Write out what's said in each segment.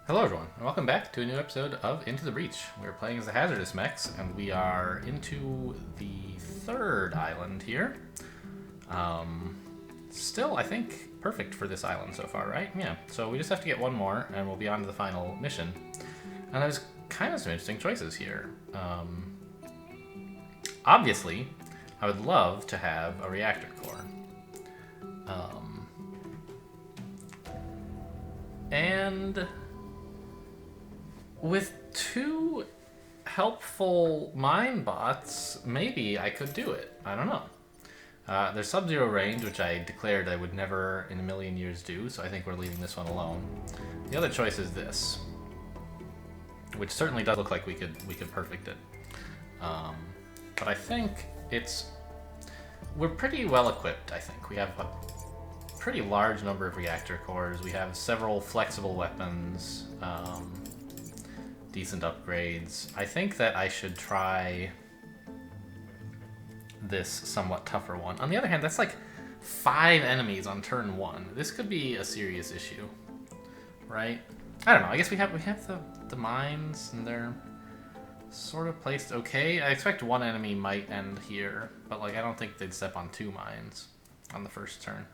Hello everyone, and welcome back to a new episode of Into the Breach. We're playing as the Hazardous Mechs, and we are into the third island here. Still, I think, perfect for this island so far, right? Yeah, so we just have to get one more, and we'll be on to the final mission. And there's kind of some interesting choices here. Obviously, I would love to have a reactor core. And with two helpful mine bots, maybe I could do it. I don't know. There's Sub-Zero range, which I declared I would never in a million years do, so I think we're leaving this one alone. The other choice is this, which certainly does look like we could perfect it. But I think we're pretty well equipped, I think. We have a pretty large number of reactor cores. We have several flexible weapons, decent upgrades. I think that I should try this somewhat tougher one. On the other hand, that's like 5 enemies on turn 1. This could be a serious issue, right? I don't know. I guess we have the mines, and they're sort of placed okay. I expect one enemy might end here, but like I don't think they'd step on 2 mines on the first turn.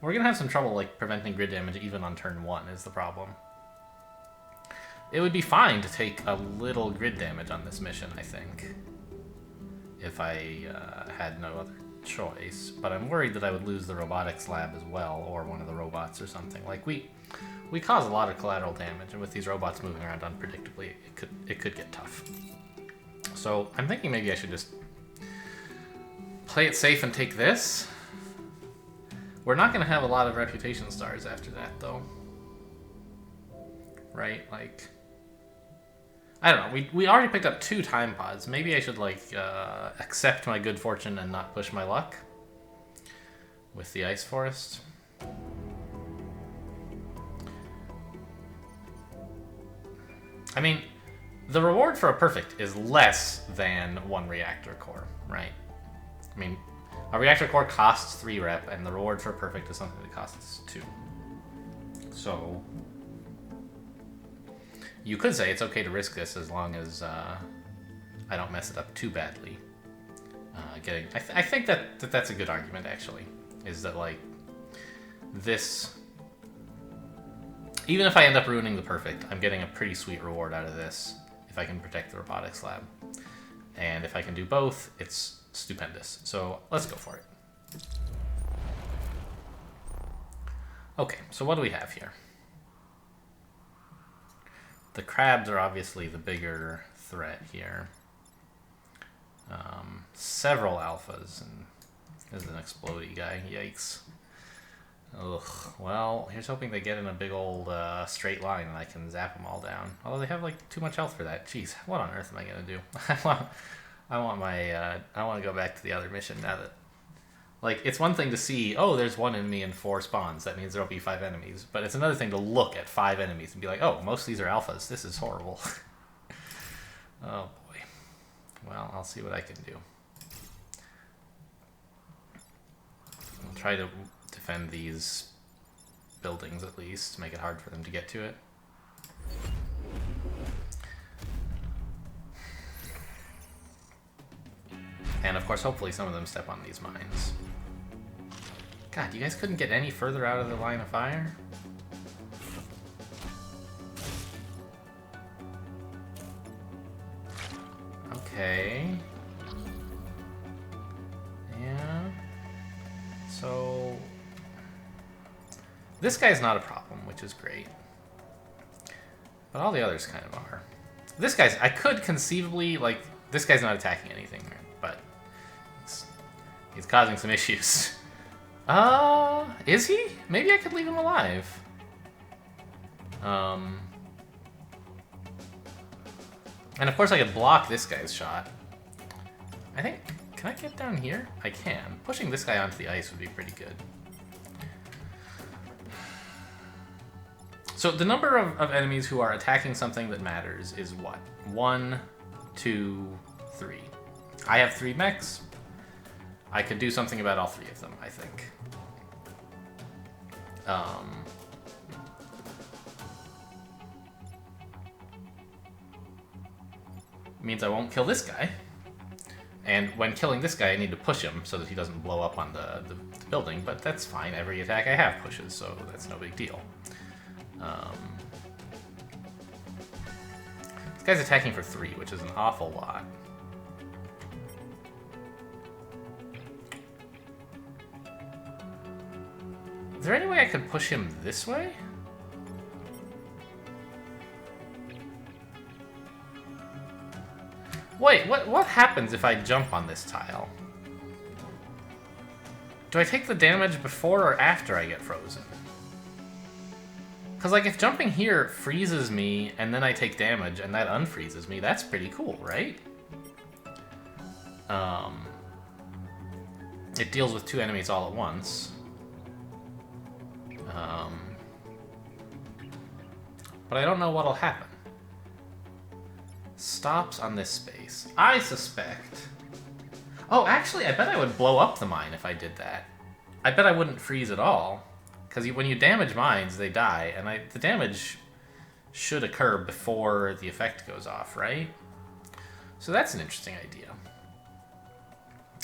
We're gonna have some trouble like preventing grid damage even on turn 1 is the problem. It would be fine to take a little grid damage on this mission, I think, if I had no other choice. But I'm worried that I would lose the robotics lab as well, or one of the robots or something. Like we cause a lot of collateral damage, and with these robots moving around unpredictably, it could get tough. So I'm thinking maybe I should just play it safe and take this. We're not going to have a lot of reputation stars after that, though. Right? Like, I don't know. We already picked up 2 time pods. Maybe I should, like, accept my good fortune and not push my luck with the ice forest. I mean, the reward for a perfect is less than 1 reactor core, right? I mean, a reactor core costs 3 rep, and the reward for a perfect is something that costs 2. So you could say it's okay to risk this as long as I don't mess it up too badly. I think that's a good argument, actually, is that like this, even if I end up ruining the perfect, I'm getting a pretty sweet reward out of this if I can protect the robotics lab. And if I can do both, it's stupendous. So let's go for it. Okay, so what do we have here? The crabs are obviously the bigger threat here. Several alphas, and there's an explodey guy. Yikes. Ugh. Well, here's hoping they get in a big old straight line and I can zap them all down. Although they have like too much health for that. Jeez, what on earth am I gonna do? I want to go back to the other mission now that, like, it's one thing to see, oh, there's 1 enemy and 4 spawns. That means there'll be 5 enemies. But it's another thing to look at 5 enemies and be like, oh, most of these are alphas. This is horrible. Oh boy. Well, I'll see what I can do. I'll try to defend these buildings at least, make it hard for them to get to it. And of course, hopefully some of them step on these mines. God, you guys couldn't get any further out of the line of fire? Okay. Yeah. So this guy's not a problem, which is great. But all the others kind of are. This guy's, I could conceivably, like, this guy's not attacking anything, but he's causing some issues. Is he? Maybe I could leave him alive. And of course I could block this guy's shot. I think, can I get down here? I can. Pushing this guy onto the ice would be pretty good. So the number of enemies who are attacking something that matters is what? 1, 2, 3. I have 3 mechs. I could do something about all 3 of them, I think. It means I won't kill this guy. And when killing this guy, I need to push him so that he doesn't blow up on the building, but that's fine. Every attack I have pushes, so that's no big deal. This guy's attacking for 3, which is an awful lot. Is there any way I could push him this way? Wait, what happens if I jump on this tile? Do I take the damage before or after I get frozen? Because, like, if jumping here freezes me and then I take damage and that unfreezes me, that's pretty cool, right? It deals with 2 enemies all at once. But I don't know what'll happen. Stops on this space. I suspect... Oh, actually, I bet I would blow up the mine if I did that. I bet I wouldn't freeze at all. Because when you damage mines, they die, and the damage should occur before the effect goes off, right? So that's an interesting idea.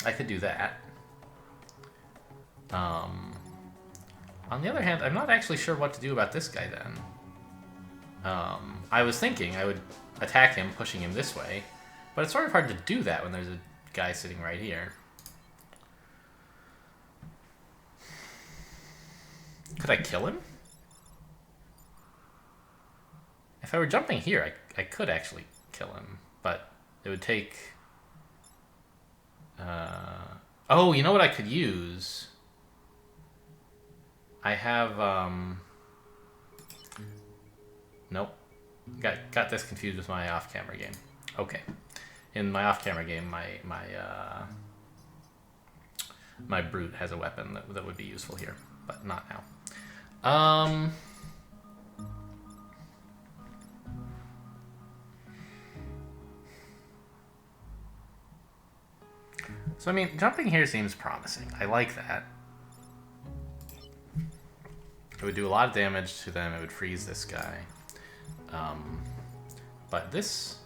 I could do that. On the other hand, I'm not actually sure what to do about this guy then. I was thinking I would attack him, pushing him this way, but it's sort of hard to do that when there's a guy sitting right here. Could I kill him? If I were jumping here, I could actually kill him, but it would take... Oh, you know what I could use? I have, Nope. Got this confused with my off-camera game. Okay. In my off-camera game, my brute has a weapon that would be useful here, but not now. So, I mean, jumping here seems promising. I like that. It would do a lot of damage to them. It would freeze this guy. But this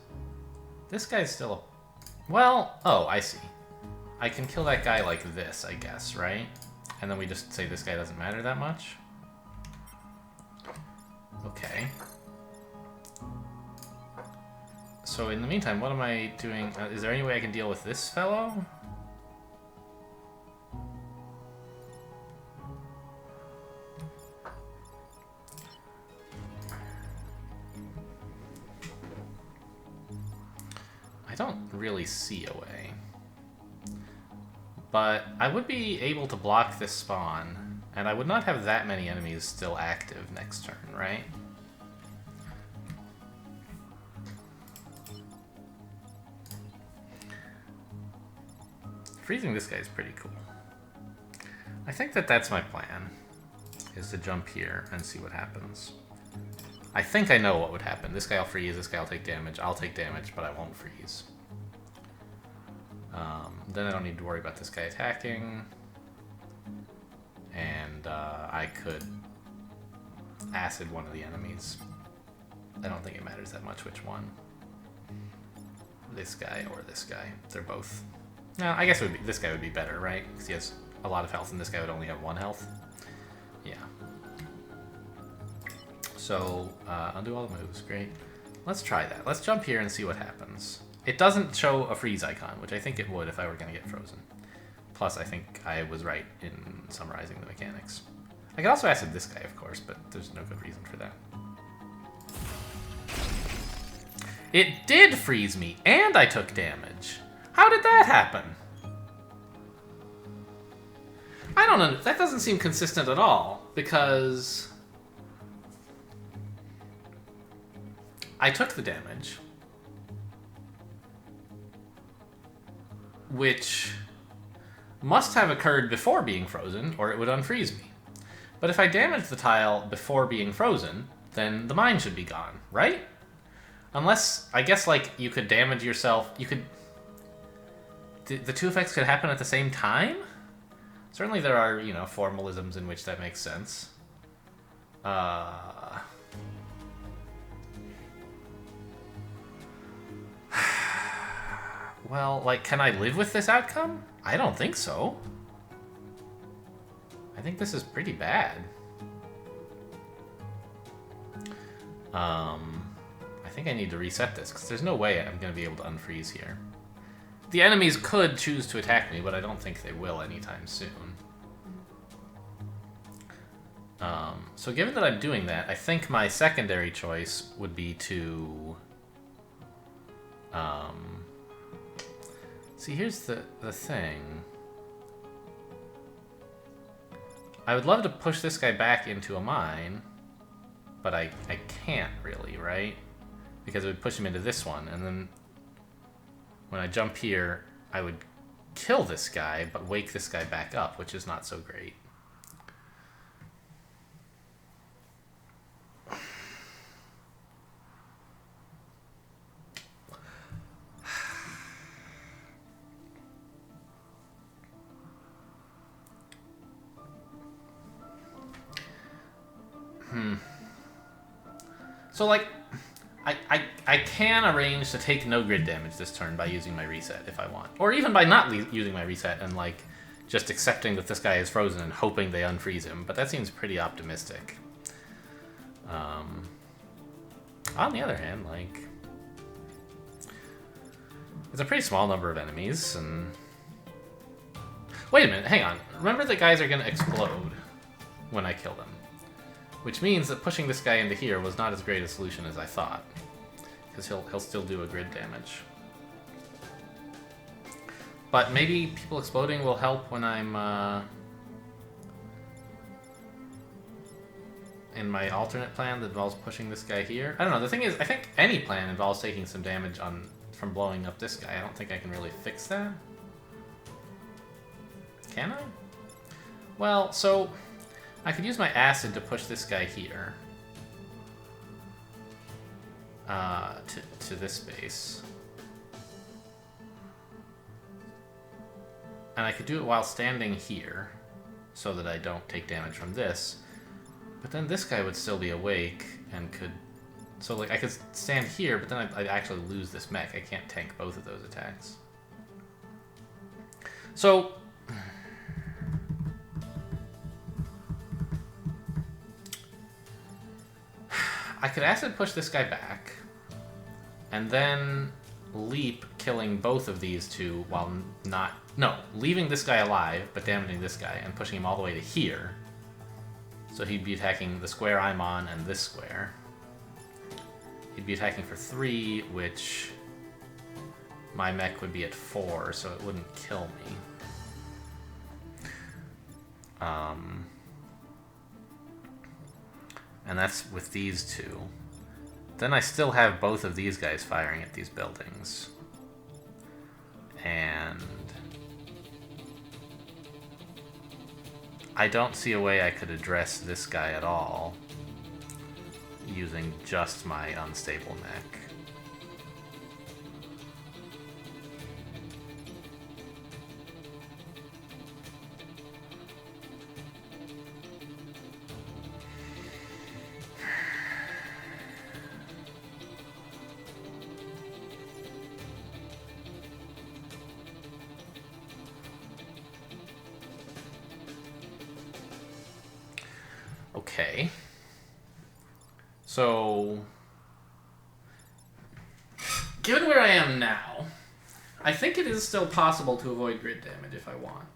guy's still a... Well, oh, I see. I can kill that guy like this, I guess, right? And then we just say this guy doesn't matter that much? Okay. So in the meantime, what am I doing? Is there any way I can deal with this fellow? I don't really see a way. But I would be able to block this spawn, and I would not have that many enemies still active next turn, right? Freezing this guy is pretty cool. I think that's my plan, is to jump here and see what happens. I think I know what would happen. This guy will freeze, this guy will take damage, I'll take damage, but I won't freeze. Then I don't need to worry about this guy attacking. And I could acid one of the enemies. I don't think it matters that much which one. This guy or this guy. They're both... No, I guess it would be, this guy would be better, right? Because he has a lot of health and this guy would only have 1 health. Yeah. So, undo all the moves. Great. Let's try that. Let's jump here and see what happens. It doesn't show a freeze icon, which I think it would if I were going to get frozen. Plus, I think I was right in summarizing the mechanics. I could also acid this guy, of course, but there's no good reason for that. It did freeze me, and I took damage. How did that happen? I don't know. That doesn't seem consistent at all, because I took the damage, which must have occurred before being frozen, or it would unfreeze me. But if I damage the tile before being frozen, then the mine should be gone, right? Unless, I guess, like, you could damage yourself, you could... The 2 effects could happen at the same time? Certainly there are, you know, formalisms in which that makes sense. Well, like, can I live with this outcome? I don't think so. I think this is pretty bad. I think I need to reset this, because there's no way I'm going to be able to unfreeze here. The enemies could choose to attack me, but I don't think they will anytime soon. So given that I'm doing that, I think my secondary choice would be to... see, here's the thing. I would love to push this guy back into a mine, but I can't really, right? Because it would push him into this one, and then when I jump here, I would kill this guy, but wake this guy back up, which is not so great. So, like, I can arrange to take no grid damage this turn by using my reset if I want. Or even by not using my reset and, like, just accepting that this guy is frozen and hoping they unfreeze him. But that seems pretty optimistic. On the other hand, like... it's a pretty small number of enemies, and... wait a minute, hang on. Remember that guys are going to explode when I kill them. Which means that pushing this guy into here was not as great a solution as I thought. Because he'll still do a grid damage. But maybe people exploding will help when I'm in my alternate plan that involves pushing this guy here. I don't know, the thing is, I think any plan involves taking some damage from blowing up this guy. I don't think I can really fix that. Can I? Well, so... I could use my acid to push this guy here. To this base. And I could do it while standing here, so that I don't take damage from this. But then this guy would still be awake, and could... so, like, I could stand here, but then I'd actually lose this mech. I can't tank both of those attacks. So... I could acid push this guy back, and then leap, killing both of these two while not... no, leaving this guy alive, but damaging this guy, and pushing him all the way to here. So he'd be attacking the square I'm on and this square. He'd be attacking for 3, which my mech would be at 4, so it wouldn't kill me. And that's with these two. Then I still have both of these guys firing at these buildings. And... I don't see a way I could address this guy at all using just my unstable mech. Okay. So, given where I am now, I think it is still possible to avoid grid damage if I want.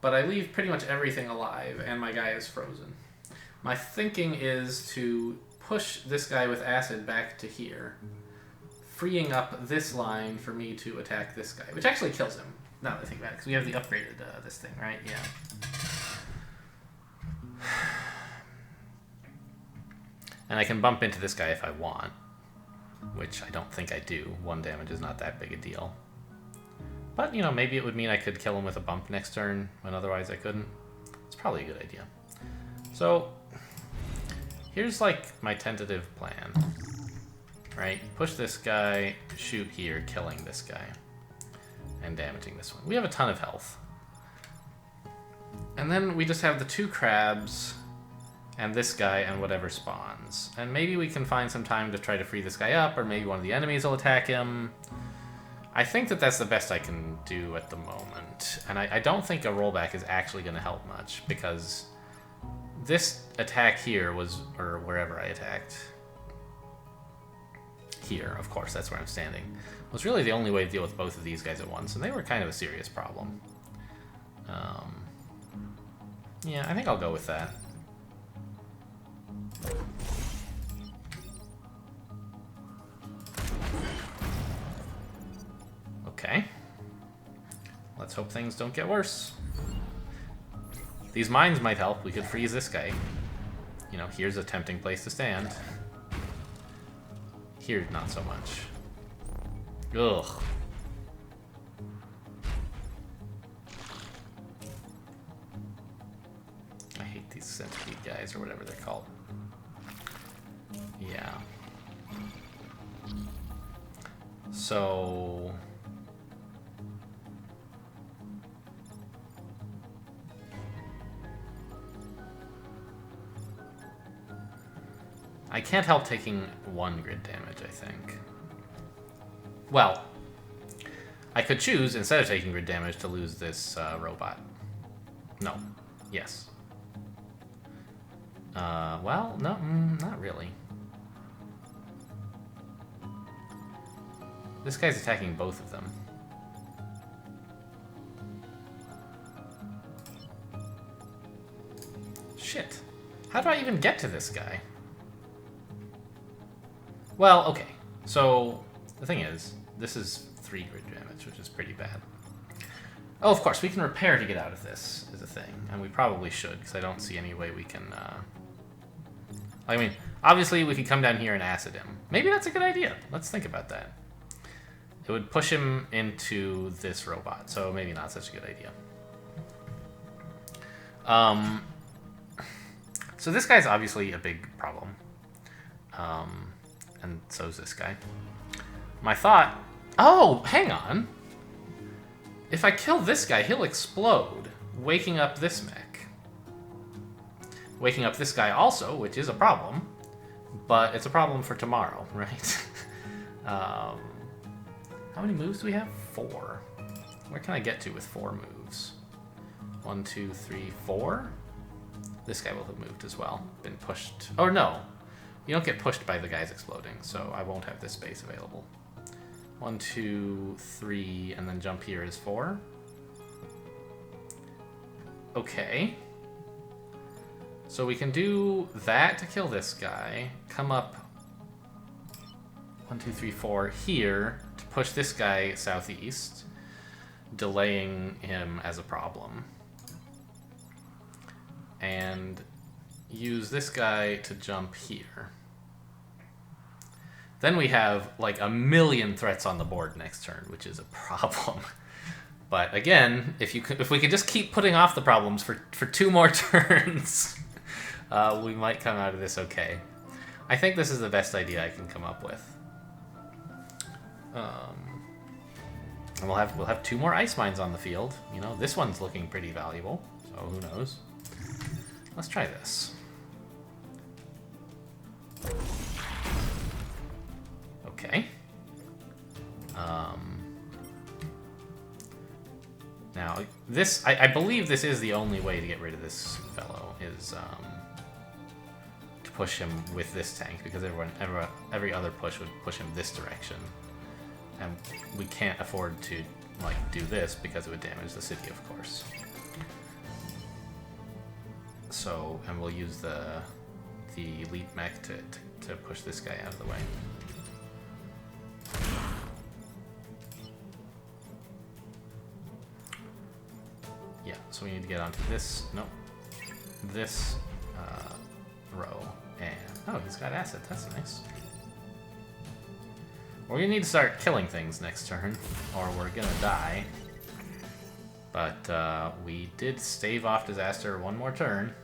But I leave pretty much everything alive, and my guy is frozen. My thinking is to push this guy with acid back to here, freeing up this line for me to attack this guy, which actually kills him, now that I think about it, because we have the upgraded this thing, right? Yeah. And I can bump into this guy if I want, which I don't think I do. 1 damage is not that big a deal. But, you know, maybe it would mean I could kill him with a bump next turn when otherwise I couldn't. It's probably a good idea. So, here's, like, my tentative plan. Right? Push this guy, shoot here, killing this guy, and damaging this one. We have a ton of health. And then we just have the 2 crabs... and this guy and whatever spawns. And maybe we can find some time to try to free this guy up, or maybe one of the enemies will attack him. I think that that's the best I can do at the moment. And I don't think a rollback is actually going to help much, because this attack here was, or wherever I attacked, here, of course, that's where I'm standing, was really the only way to deal with both of these guys at once, and they were kind of a serious problem. Yeah, I think I'll go with that. Okay. Let's hope things don't get worse. These mines might help. We could freeze this guy. You know, here's a tempting place to stand. Here, not so much. Ugh. I hate these centipede guys, or whatever they're called. Yeah. So... I can't help taking 1 grid damage, I think. Well, I could choose, instead of taking grid damage, to lose this robot. No. Yes. Well, no, not really. This guy's attacking both of them. Shit. How do I even get to this guy? Well, okay. So, the thing is, this is 3 grid damage, which is pretty bad. Oh, of course, we can repair to get out of this, is a thing. And we probably should, because I don't see any way we can, I mean, obviously we could come down here and acid him. Maybe that's a good idea. Let's think about that. It would push him into this robot, so maybe not such a good idea. So this guy's obviously a big problem. And so's this guy. My thought... Oh, hang on. If I kill this guy, he'll explode, waking up this mech. Waking up this guy also, which is a problem. But it's a problem for tomorrow, right? How many moves do we have? 4. Where can I get to with 4 moves? 1, 2, 3, 4? This guy will have moved as well. Been pushed. Oh, no. You don't get pushed by the guys exploding, so I won't have this space available. 1, 2, 3, and then jump here is 4. Okay. So we can do that to kill this guy. Come up 1, 2, 3, 4 here to push this guy southeast, delaying him as a problem. And use this guy to jump here. Then we have like a million threats on the board next turn, which is a problem. But again, if we could just keep putting off the problems for 2 more turns, we might come out of this okay. I think this is the best idea I can come up with. And we'll have 2 more ice mines on the field. You know, this one's looking pretty valuable, so who knows? Let's try this. Okay. Now, this... I believe this is the only way to get rid of this fellow, is to push him with this tank, because every other push would push him this direction. And we can't afford to, like, do this, because it would damage the city, of course. So, and we'll use the elite mech to push this guy out of the way. Yeah, so we need to get onto this, nope, this row, and, oh, he's got acid, that's nice. We're gonna need to start killing things next turn, or we're gonna die. But we did stave off disaster 1 more turn.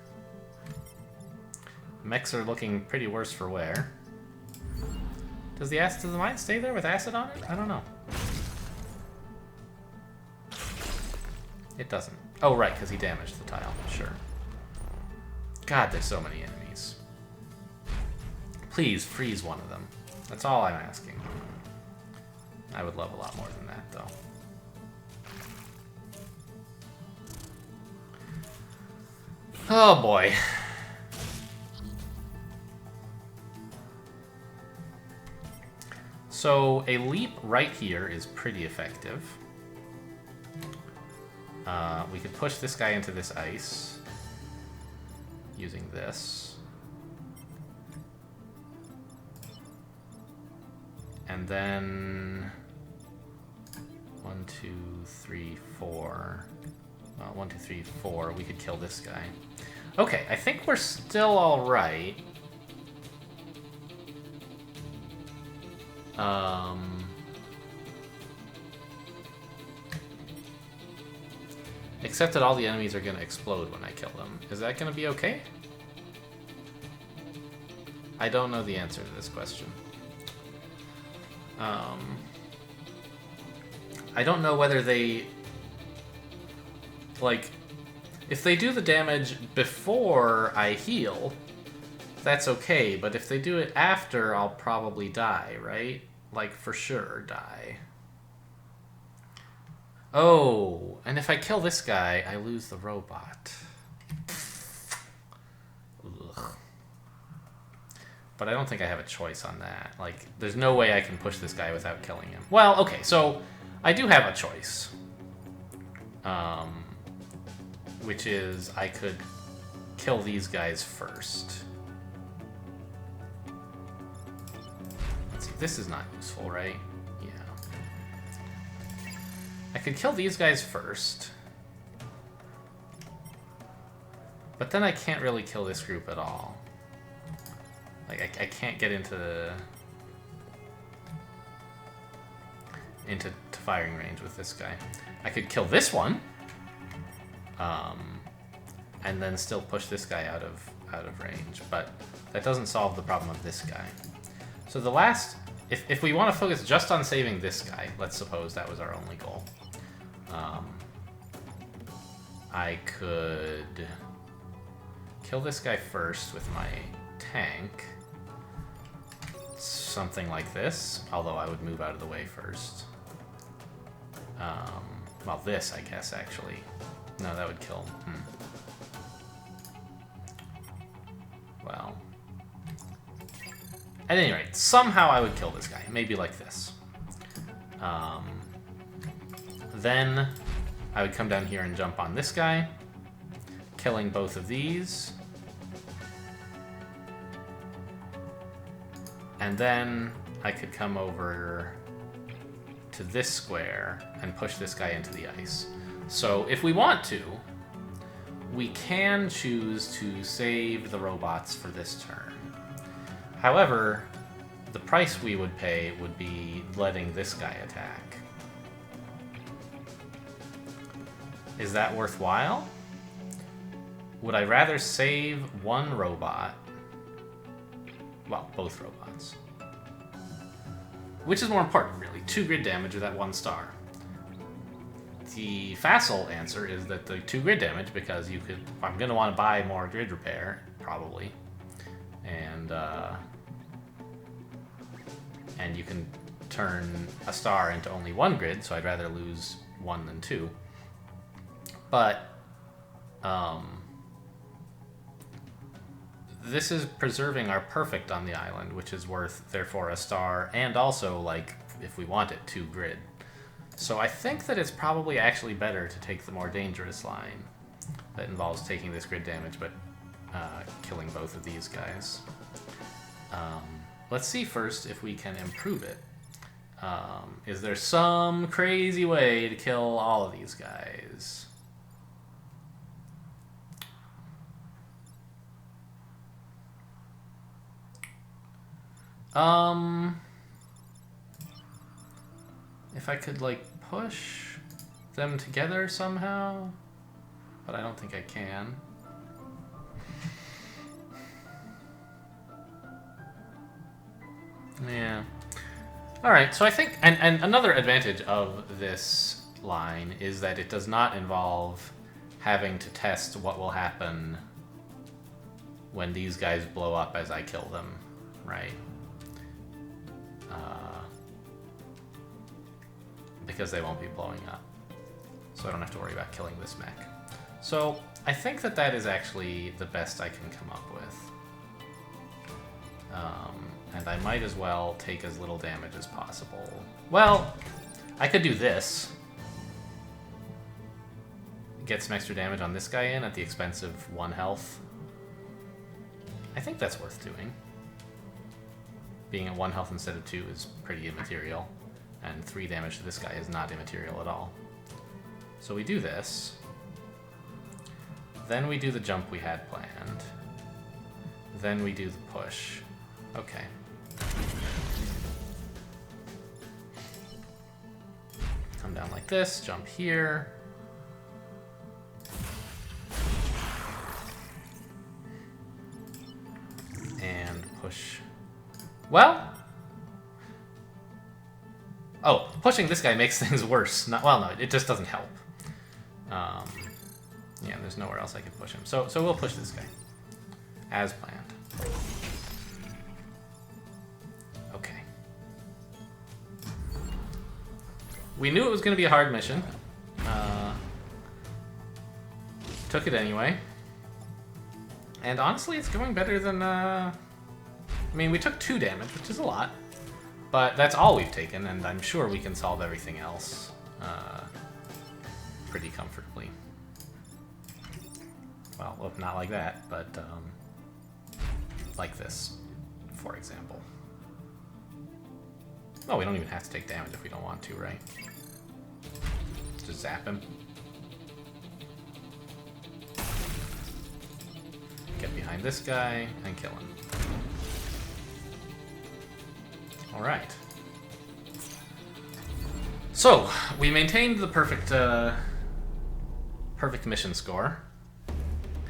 Mechs are looking pretty worse for wear. Does the mine stay there with acid on it? I don't know. It doesn't. Oh, right, because he damaged the tile. Sure. God, there's so many enemies. Please freeze one of them. That's all I'm asking. I would love a lot more than that, though. Oh boy. So a leap right here is pretty effective. We could push this guy into this ice using this. And then 1, 2, 3, 4. Well, 1, 2, 3, 4. We could kill this guy. Okay, I think we're still all right. Except that all the enemies are going to explode when I kill them. Is that going to be okay? I don't know the answer to this question. I don't know whether they... Like, if they do the damage before I heal, that's okay, but if they do it after, I'll probably die, right? Like, for sure, die. Oh, and if I kill this guy, I lose the robot. Ugh. But I don't think I have a choice on that. Like, there's no way I can push this guy without killing him. Well, okay, so I do have a choice. Which is I could kill these guys first. Let's see, this is not useful, right? Yeah. I could kill these guys first. But then I can't really kill this group at all. Like, I can't get into firing range with this guy. I could kill this one. And then still push this guy out of range, but that doesn't solve the problem of this guy. So the last, if we want to focus just on saving this guy, let's suppose that was our only goal. I could kill this guy first with my tank, something like this. Although I would move out of the way first. Well, this I guess actually. No, that would kill. Well. At any rate, somehow I would kill this guy. Maybe like this. Then I would come down here and jump on this guy, killing both of these. And then I could come over to this square and push this guy into the ice. So if we want to, we can choose to save the robots for this turn. However, the price we would pay would be letting this guy attack. Is that worthwhile? Would I rather save one robot? Well, both robots. Which is more important, really? 2 grid damage or that 1 star? The facile answer is that the 2 grid damage, because you could... I'm going to want to buy more grid repair, probably. And you can turn a star into only 1 grid, so I'd rather lose 1 than 2. But, this is preserving our perfect on the island, which is worth, therefore, a star, and also, like, if we want it, 2 grid. So I think that it's probably actually better to take the more dangerous line that involves taking this grid damage, but killing both of these guys. Let's see first if we can improve it. Is there some crazy way to kill all of these guys? If I could, like, push them together somehow, but I don't think I can. Yeah. Alright, so I think, and another advantage of this line is that it does not involve having to test what will happen when these guys blow up as I kill them, right? because they won't be blowing up. So I don't have to worry about killing this mech. So I think that that is actually the best I can come up with. And I might as well take as little damage as possible. Well, I could do this. Get some extra damage on this guy in at the expense of 1 health. I think that's worth doing. Being at 1 health instead of 2 is pretty immaterial. And 3 damage to this guy is not immaterial at all. So we do this. Then we do the jump we had planned. Then we do the push. Okay. Come down like this, jump here. And push. Well... Oh, pushing this guy makes things worse. Not, well, no, it just doesn't help. Yeah, there's nowhere else I could push him. So we'll push this guy. As planned. Okay. We knew it was going to be a hard mission. Took it anyway. And honestly, it's going better than... I mean, we took 2 damage, which is a lot. But that's all we've taken, and I'm sure we can solve everything else pretty comfortably. Well, not like that, but like this, for example. Oh, we don't even have to take damage if we don't want to, right? Just zap him. Get behind this guy and kill him. Alright. So, we maintained the perfect perfect mission score.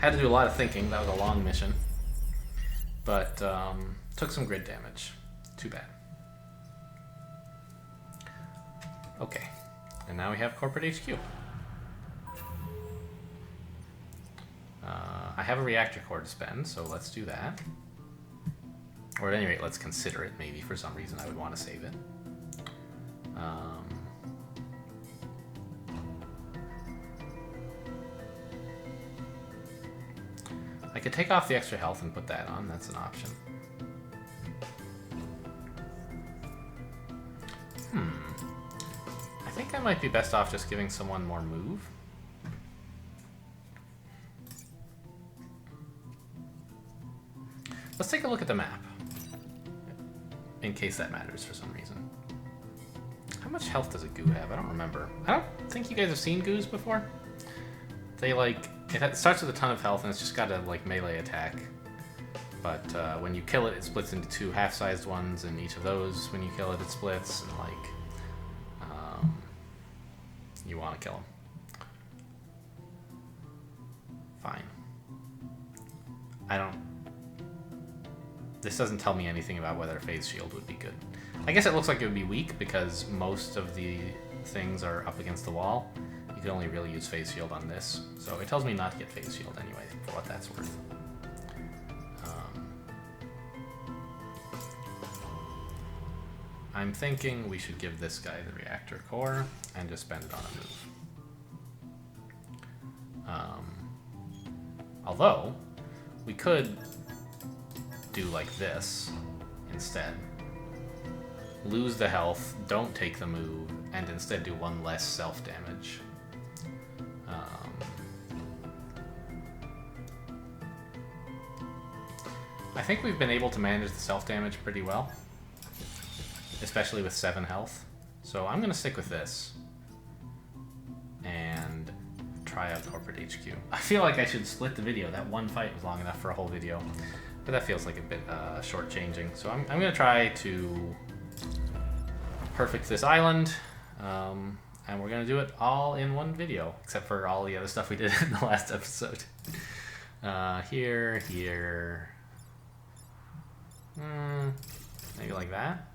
Had to do a lot of thinking, that was a long mission. But took some grid damage. Too bad. Okay, and now we have corporate HQ. I have a reactor core to spend, so let's do that. Or at any rate, let's consider it. Maybe for some reason I would want to save it. I could take off the extra health and put that on. That's an option. I think I might be best off just giving someone more move. Let's take a look at the map. In case that matters for some reason. How much health does a goo have? I don't remember. I don't think you guys have seen goos before. They like... It starts with a ton of health and it's just got a like melee attack. But when you kill it, it splits into 2 half-sized ones, and each of those, when you kill it, it splits, and like... you want to kill them. Fine. I don't... This doesn't tell me anything about whether phase shield would be good. I guess it looks like it would be weak because most of the things are up against the wall. You can only really use phase shield on this. So it tells me not to get phase shield anyway, for what that's worth. I'm thinking we should give this guy the reactor core and just spend it on a move. Although, we could do like this instead. Lose the health, don't take the move, and instead do 1 less self-damage. I think we've been able to manage the self-damage pretty well. Especially with 7 health. So I'm going to stick with this. And try out Corporate HQ. I feel like I should split the video. That one fight was long enough for a whole video. But that feels like a bit short-changing. So I'm going to try to perfect this island. And we're going to do it all in one video. Except for all the other stuff we did in the last episode. Here. Maybe like that.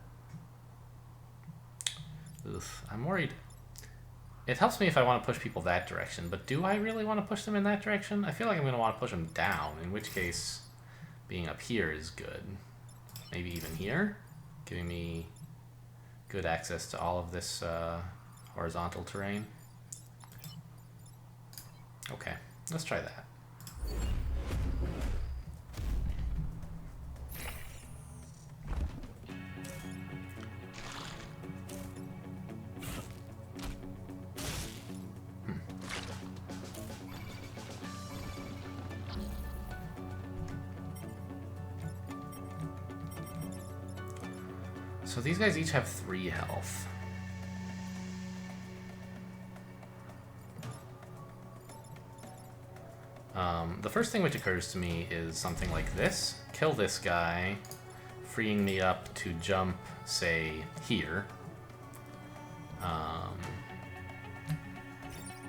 Oof, I'm worried. It helps me if I want to push people that direction, but do I really want to push them in that direction? I feel like I'm going to want to push them down, in which case being up here is good. Maybe even here? Giving me good access to all of this horizontal terrain. Okay, let's try that. So these guys each have 3 health. The first thing which occurs to me is something like this. Kill this guy, freeing me up to jump, say, here.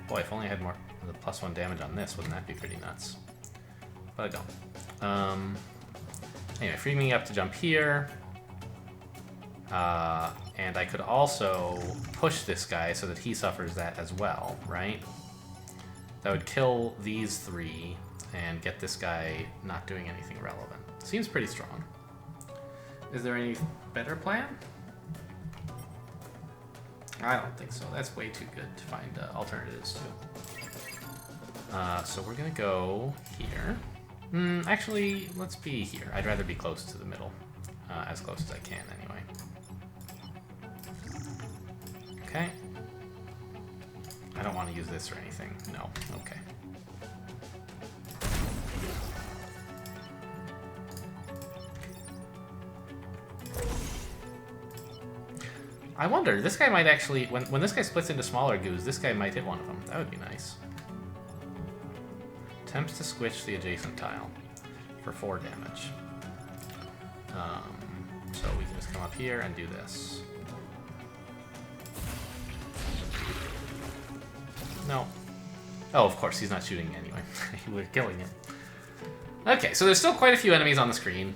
Boy, if only I had more the +1 damage on this, wouldn't that be pretty nuts? But I don't. Anyway, free me up to jump here. And I could also push this guy so that he suffers that as well, right? That would kill these 3 and get this guy not doing anything relevant. Seems pretty strong. Is there any better plan? I don't think so. That's way too good to find alternatives to. So we're gonna go here. Actually, let's be here. I'd rather be close to the middle. As close as I can, anyway. Okay. I don't want to use this or anything. No. Okay. I wonder, this guy might actually... When this guy splits into smaller goos, this guy might hit one of them. That would be nice. Attempts to squish the adjacent tile for 4 damage. So we can just come up here and do this. No. Oh, of course, he's not shooting anyway. We're killing him. Okay, so there's still quite a few enemies on the screen,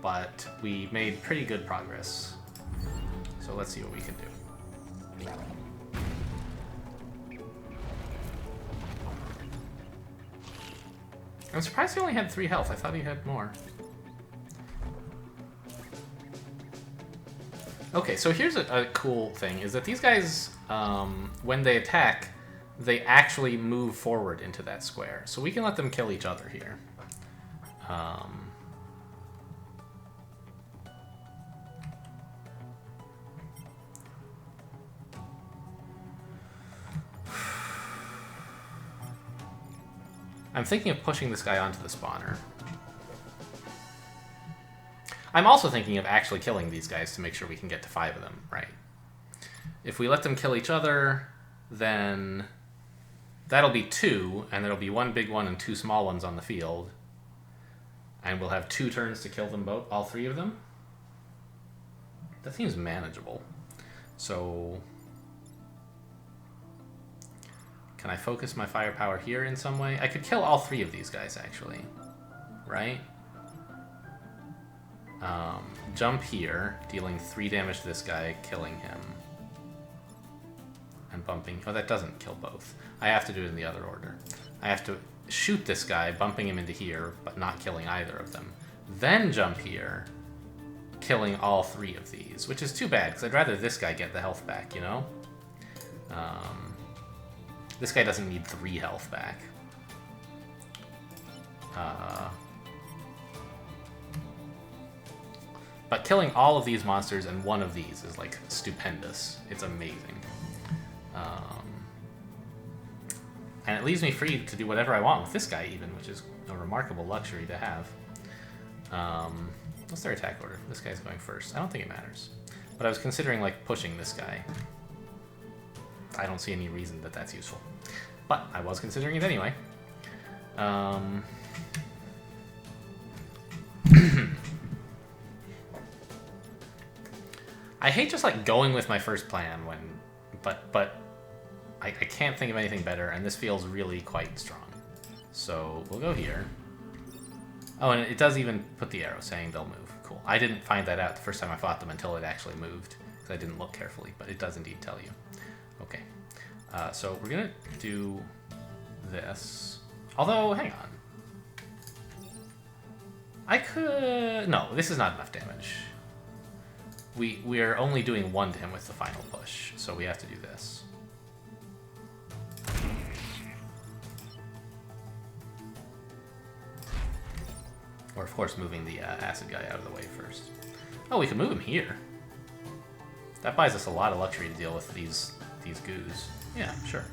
but we made pretty good progress. So let's see what we can do. I'm surprised he only had 3 health. I thought he had more. Okay, so here's a cool thing, is that these guys, when they attack, they actually move forward into that square. So we can let them kill each other here. I'm thinking of pushing this guy onto the spawner. I'm also thinking of actually killing these guys to make sure we can get to 5 of them, right? If we let them kill each other, then that'll be 2, and there'll be 1 big one and 2 small ones on the field. And we'll have 2 turns to kill them both, all 3 of them. That seems manageable. So... Can I focus my firepower here in some way? I could kill all 3 of these guys, actually. Right? Jump here, dealing 3 damage to this guy, killing him. And bumping... Oh, that doesn't kill both. I have to do it in the other order. I have to shoot this guy, bumping him into here, but not killing either of them. Then jump here, killing all 3 of these, which is too bad, because I'd rather this guy get the health back, you know? This guy doesn't need 3 health back. But killing all of these monsters and 1 of these is, like, stupendous. It's amazing. And it leaves me free to do whatever I want with this guy, even, which is a remarkable luxury to have. What's their attack order? This guy's going first. I don't think it matters. But I was considering, like, pushing this guy. I don't see any reason that that's useful. But I was considering it anyway. I hate just, like, going with my first plan when... But I can't think of anything better, and this feels really quite strong. So we'll go here. Oh, and it does even put the arrow saying they'll move. Cool. I didn't find that out the first time I fought them until it actually moved, because I didn't look carefully, but it does indeed tell you. Okay. So we're gonna do this. Although, hang on. I could... No, this is not enough damage. we are only doing 1 to him with the final push, so we have to do this. Or, of course, moving the acid guy out of the way first. Oh, we can move him here. That buys us a lot of luxury to deal with these goos. Yeah, sure.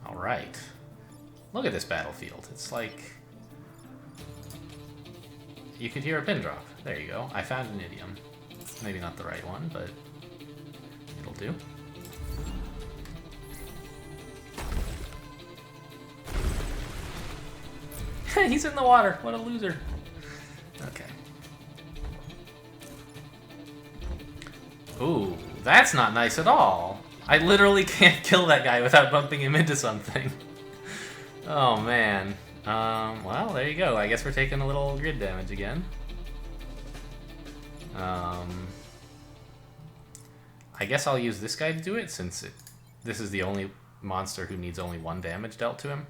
Alright. Look at this battlefield. It's like... You could hear a pin drop. There you go. I found an idiom. Maybe not the right one, but it'll do. He's in the water. What a loser. Okay. Ooh, that's not nice at all. I literally can't kill that guy without bumping him into something. Oh, man. Well, there you go. I guess we're taking a little grid damage again. I guess I'll use this guy to do it, since this is the only monster who needs only 1 damage dealt to him.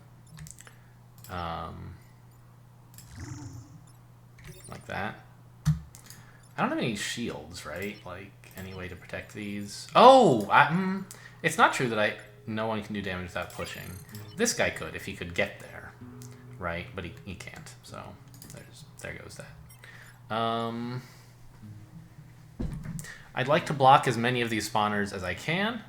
Like that. I don't have any shields, right? Like, any way to protect these? Oh! It's not true that no one can do damage without pushing. This guy could, if he could get there. Right? But he can't. So, there goes that. I'd like to block as many of these spawners as I can.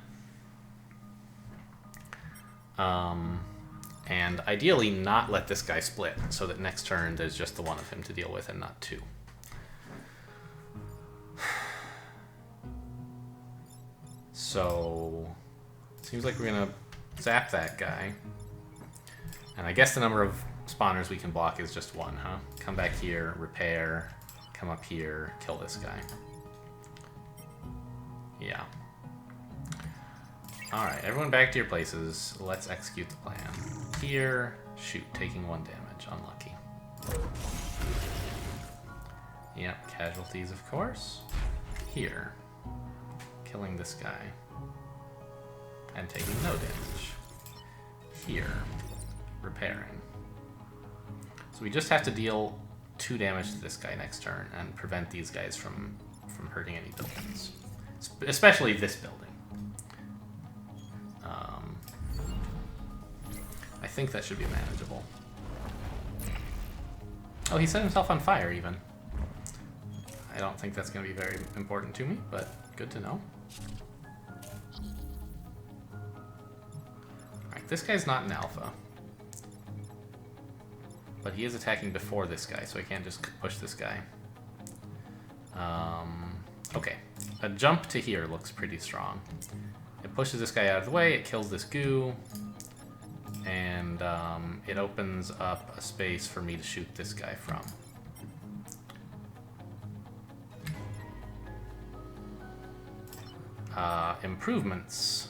And ideally not let this guy split, so that next turn there's just the 1 of him to deal with and not 2. So, seems like we're gonna zap that guy. And I guess the number of spawners we can block is just 1, huh? Come back here, repair, come up here, kill this guy. Yeah. Alright, everyone back to your places. Let's execute the plan. Here, shoot, taking 1 damage. Unlucky. Yep, casualties, of course. Here, killing this guy. And taking no damage. Here, repairing. So we just have to deal 2 damage to this guy next turn and prevent these guys from hurting any buildings. Especially this building. I think that should be manageable. Oh, he set himself on fire, even. I don't think that's going to be very important to me, but good to know. Alright, this guy's not an alpha. But he is attacking before this guy, so I can't just push this guy. Okay. A jump to here looks pretty strong. It pushes this guy out of the way, it kills this goo, and it opens up a space for me to shoot this guy from. Improvements.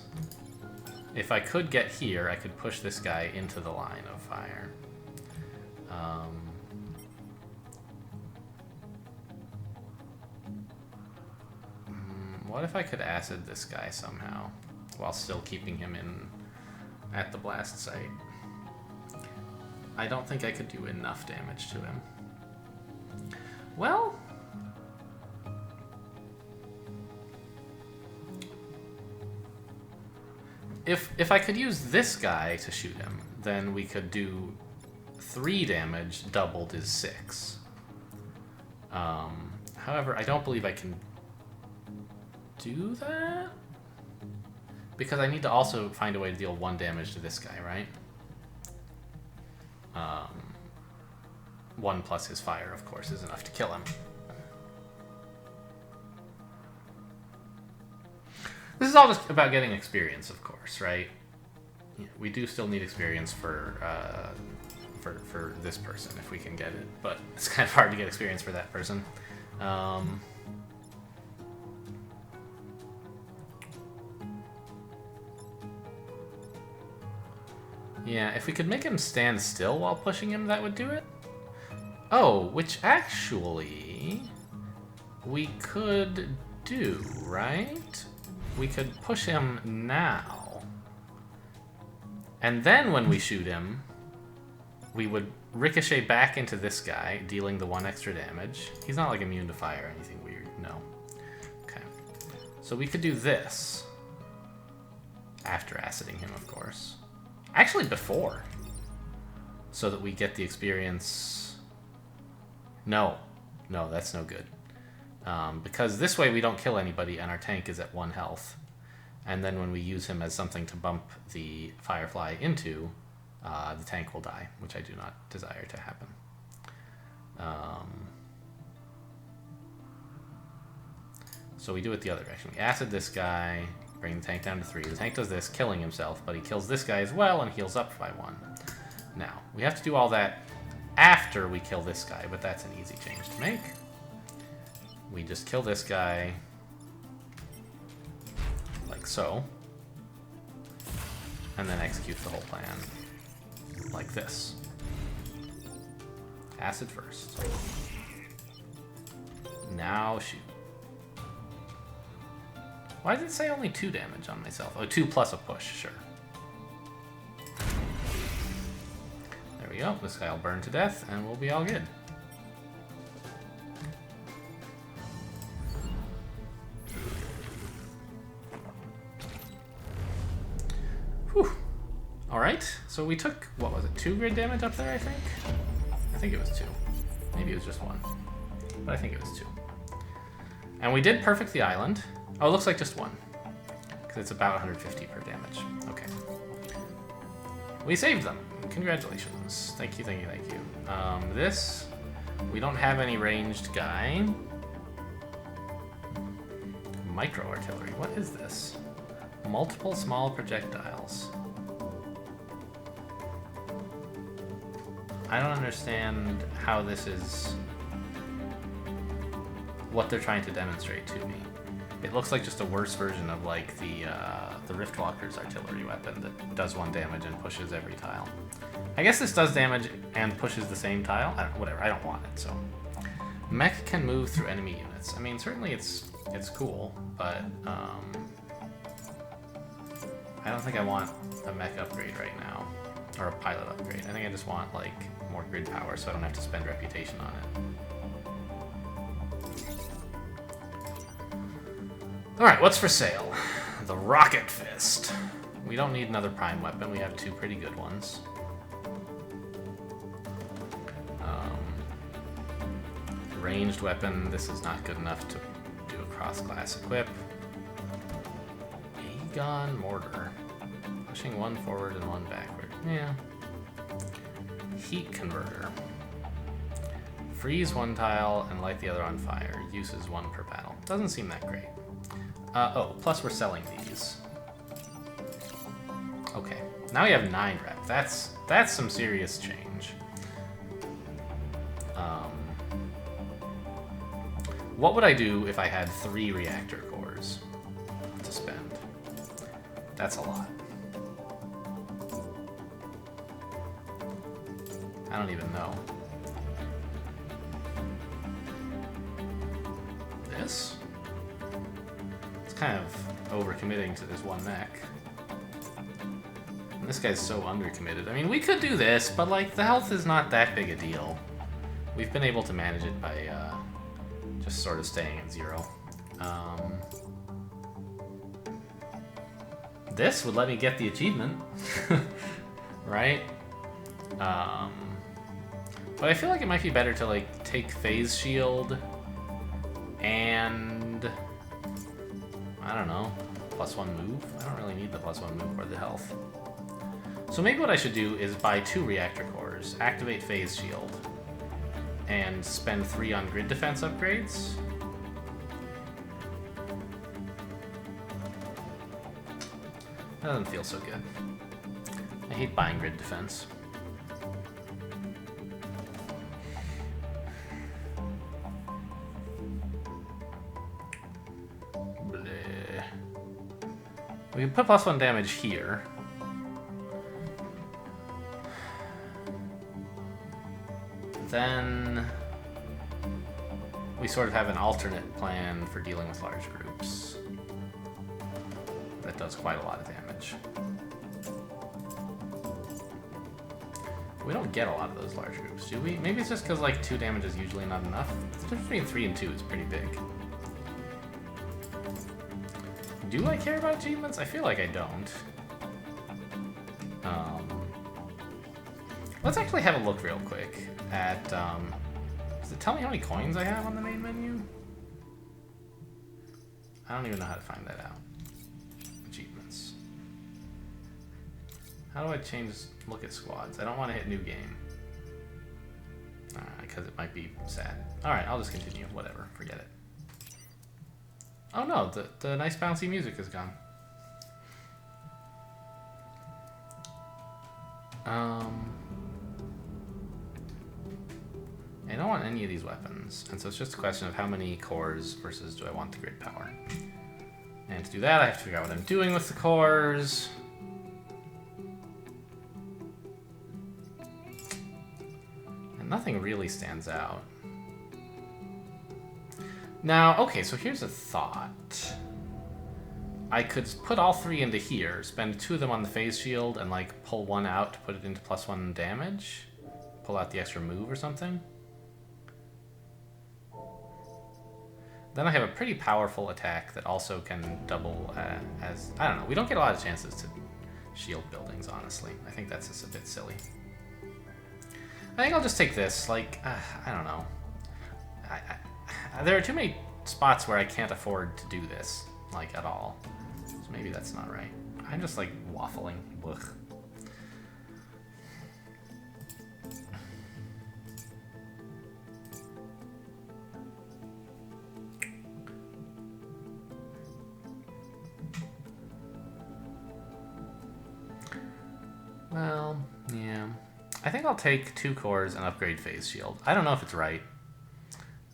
If I could get here, I could push this guy into the line of fire. What if I could acid this guy somehow, while still keeping him at the blast site? I don't think I could do enough damage to him. Well, if I could use this guy to shoot him, then we could do 3 damage, doubled is 6. However, I don't believe I can do that, because I need to also find a way to deal 1 damage to this guy, right? 1 plus his fire, of course, is enough to kill him. This is all just about getting experience, of course, right? Yeah, we do still need experience for this person, if we can get it, but it's kind of hard to get experience for that person. Yeah, if we could make him stand still while pushing him, that would do it. Oh, which actually we could do, right? We could push him now. And then when we shoot him, we would ricochet back into this guy, dealing the 1 extra damage. He's not like immune to fire or anything weird, no. Okay. So we could do this. After aciding him, of course. Actually, before. So that we get the experience... No. No, that's no good. Because this way we don't kill anybody and our tank is at 1 health. And then when we use him as something to bump the Firefly into, the tank will die, which I do not desire to happen. So we do it the other direction. We acid this guy, bring the tank down to 3. The tank does this, killing himself, but he kills this guy as well and heals up by 1. Now, we have to do all that after we kill this guy, but that's an easy change to make. We just kill this guy, like so, and then execute the whole plan, like this. Acid first. Now shoot. Why did it say only 2 damage on myself? Oh, 2 plus a push, sure. There we go. This guy will burn to death, and we'll be all good. Whew. Alright, so we took, what was it, 2 grid damage up there, I think? I think it was 2. Maybe it was just 1. But I think it was 2. And we did perfect the island. Oh, it looks like just 1. Because it's about 150 per damage. Okay. We saved them. Congratulations. Thank you, thank you, thank you. This, we don't have any ranged guy. Micro artillery. What is this? Multiple small projectiles. I don't understand how this is what they're trying to demonstrate to me. It looks like just a worse version of like the Riftwalker's artillery weapon that does 1 damage and pushes every tile. I guess this does damage and pushes the same tile. Whatever, I don't want it, so. Mech can move through enemy units. I mean, certainly it's cool, but I don't think I want a mech upgrade right now, or a pilot upgrade. I think I just want like more grid power so I don't have to spend reputation on it. Alright, what's for sale? The Rocket Fist. We don't need another prime weapon, we have 2 pretty good ones. Ranged weapon, this is not good enough to do a cross-class equip. Aegon Mortar. Pushing 1 forward and 1 backward. Yeah. Heat Converter. Freeze 1 tile and light the other on fire. Uses 1 per battle. Doesn't seem that great. Oh, plus we're selling these. Okay, now we have 9 rep. That's some serious change. What would I do if I had 3 reactor cores to spend? That's a lot. I don't even know. This? It's kind of overcommitting to this 1 mech. And this guy's so undercommitted. I mean, we could do this, but like the health is not that big a deal. We've been able to manage it by just sort of staying at 0. This would let me get the achievement, right? But I feel like it might be better to like take phase shield and I don't know, +1 move. I don't really need the +1 move or the health. So maybe what I should do is buy 2 reactor cores, activate phase shield, and spend 3 on grid defense upgrades. That doesn't feel so good. I hate buying grid defense. Bleh. We can put +1 damage here. Then we sort of have an alternate plan for dealing with large groups. That does quite a lot of damage. We don't get a lot of those large groups, do we? Maybe it's just because like 2 damage is usually not enough. The difference between 3 and 2 is pretty big. Do I care about achievements? I feel like I don't. Let's actually have a look real quick at, does it tell me how many coins I have on the main menu? I don't even know how to find that out. Achievements. How do I change, look at squads? I don't want to hit new game. Alright, because it might be sad. Alright, I'll just continue, whatever, forget it. Oh no, the nice bouncy music is gone. I don't want any of these weapons, and so it's just a question of how many cores versus do I want the grid power. And to do that, I have to figure out what I'm doing with the cores. And nothing really stands out. Now, okay, so here's a thought. I could put all 3 into here, spend 2 of them on the phase shield, and like pull 1 out to put it into +1 damage. Pull out the extra move or something. Then I have a pretty powerful attack that also can double as... I don't know, we don't get a lot of chances to shield buildings, honestly. I think that's just a bit silly. I think I'll just take this, like, I don't know. There are too many spots where I can't afford to do this, like, at all. So maybe that's not right. I'm just, like, waffling. Ugh. Well, yeah. I think I'll take 2 cores and upgrade phase shield. I don't know if it's right,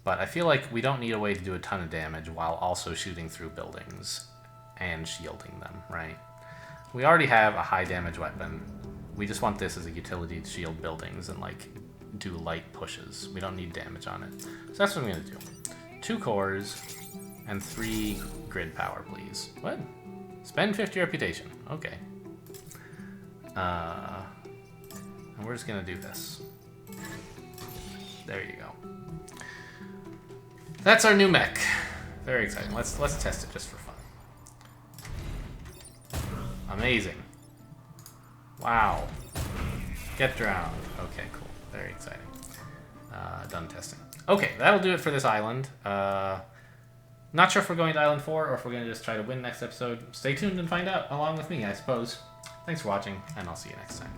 but I feel like we don't need a way to do a ton of damage while also shooting through buildings and shielding them, right? We already have a high damage weapon. We just want this as a utility to shield buildings and like do light pushes. We don't need damage on it. So that's what I'm gonna do. 2 cores and 3 grid power, please. What? Spend 50 reputation. Okay. And we're just gonna do this. There you go. That's our new mech. Very exciting. Let's test it just for fun. Amazing. Wow. Get drowned. Okay, cool. Very exciting. Done testing. Okay, that'll do it for this island. Not sure if we're going to Island 4 or if we're going to just try to win next episode. Stay tuned and find out along with me, I suppose. Thanks for watching, and I'll see you next time.